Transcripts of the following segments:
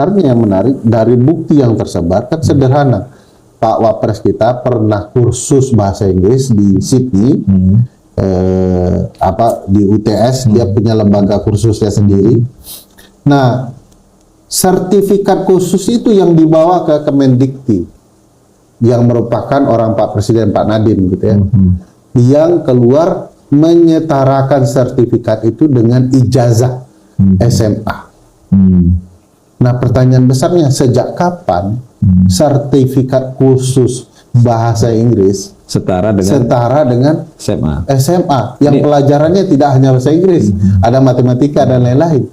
besarnya yang menarik dari bukti yang tersebar kan sederhana. Pak Wapres kita pernah kursus bahasa Inggris di Sydney, di UTS, dia punya lembaga kursusnya sendiri. Nah, sertifikat khusus itu yang dibawa ke Kemendikti, yang merupakan orang Pak Presiden Pak Nadiem gitu ya, yang keluar menyetarakan sertifikat itu dengan ijazah SMA. Nah, pertanyaan besarnya, sejak kapan sertifikat khusus bahasa Inggris setara dengan SMA yang pelajarannya tidak hanya bahasa Inggris, ada matematika dan lain-lain.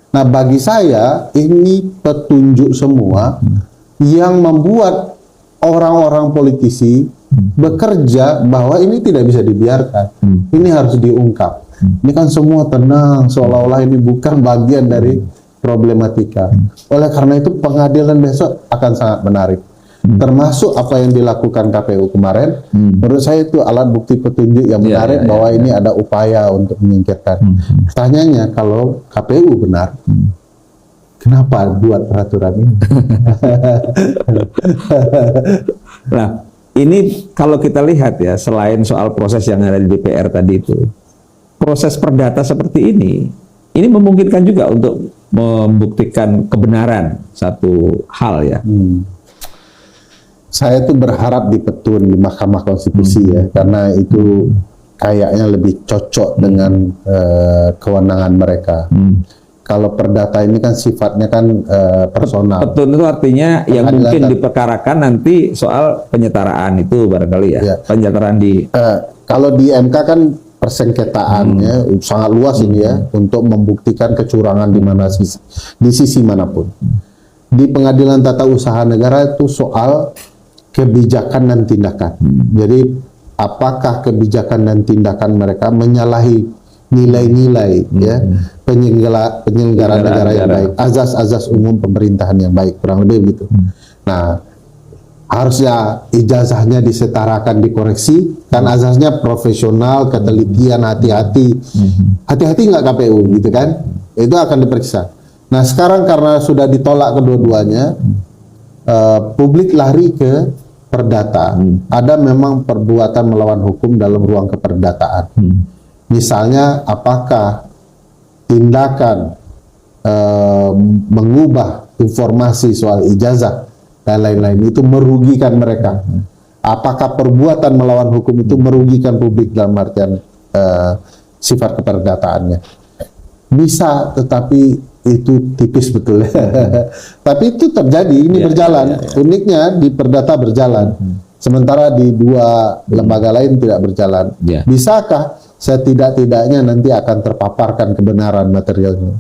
Nah, bagi saya ini petunjuk semua yang membuat orang-orang politisi bekerja bahwa ini tidak bisa dibiarkan. Ini harus diungkap. Ini kan semua tenang, seolah-olah ini bukan bagian dari problematika. Oleh karena itu pengadilan besok akan sangat menarik. Termasuk apa yang dilakukan KPU kemarin, menurut saya itu alat bukti petunjuk yang menarik bahwa ini ada upaya untuk menyingkirkan. Pertanyaannya, kalau KPU benar, kenapa buat peraturan ini? Nah, ini kalau kita lihat ya, selain soal proses yang ada di DPR tadi itu, proses perdata seperti ini memungkinkan juga untuk membuktikan kebenaran satu hal ya. Saya tuh berharap di petun di Mahkamah Konstitusi ya, karena itu kayaknya lebih cocok dengan kewenangan mereka. Kalau perdata ini kan sifatnya kan personal. Petun itu artinya yang mungkin diperkarakan nanti soal penyetaraan itu barangkali ya. Penyetaraan di kalau di MK kan persengketaannya sangat luas ini ya, untuk membuktikan kecurangan di sisi manapun. Di Pengadilan Tata Usaha Negara itu soal kebijakan dan tindakan. Jadi apakah kebijakan dan tindakan mereka menyalahi nilai-nilai ya penyelenggara negara yang baik, azas-azas umum pemerintahan yang baik, kurang lebih begitu. Nah, harusnya ijazahnya disetarakan, dikoreksi, kan azasnya profesional, ketelitian, hati-hati. Hati-hati nggak KPU gitu kan? Itu akan diperiksa. Nah, sekarang karena sudah ditolak kedua-duanya, publik lari ke perdata. Ada memang perbuatan melawan hukum dalam ruang keperdataan. Misalnya, apakah tindakan mengubah informasi soal ijazah dan lain-lain itu merugikan mereka? Apakah perbuatan melawan hukum itu merugikan publik dalam artian sifat keperdataannya? Bisa, tetapi itu tipis betul. Tapi itu terjadi, ini berjalan. Uniknya di perdata berjalan, sementara di dua lembaga lain tidak berjalan. Bisakah setidak-tidaknya nanti akan terpaparkan kebenaran materialnya?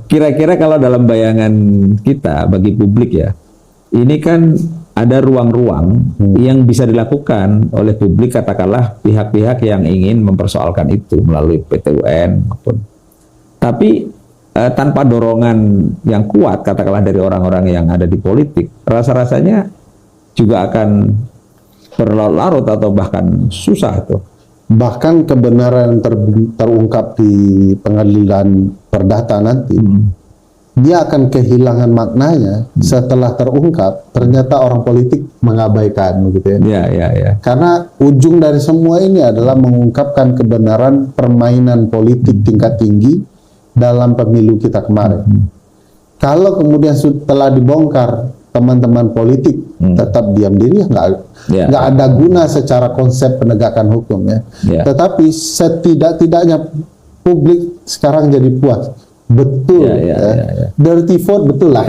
Kira-kira kalau dalam bayangan kita bagi publik ya, ini kan ada ruang-ruang yang bisa dilakukan oleh publik, katakanlah pihak-pihak yang ingin mempersoalkan itu melalui PT UN maupun. Tapi tanpa dorongan yang kuat, katakanlah dari orang-orang yang ada di politik, rasa-rasanya juga akan berlarut-larut atau bahkan susah tuh. Bahkan kebenaran terungkap di pengadilan perdata nanti, dia akan kehilangan maknanya setelah terungkap. Ternyata orang politik mengabaikan, gitu ya. Karena ujung dari semua ini adalah mengungkapkan kebenaran permainan politik tingkat tinggi dalam pemilu kita kemarin. Kalau kemudian setelah dibongkar, teman-teman politik tetap diam diri, nggak ada guna secara konsep penegakan hukum ya. Tetapi setidak-tidaknya publik sekarang jadi puas, betul, dirty vote betul lah.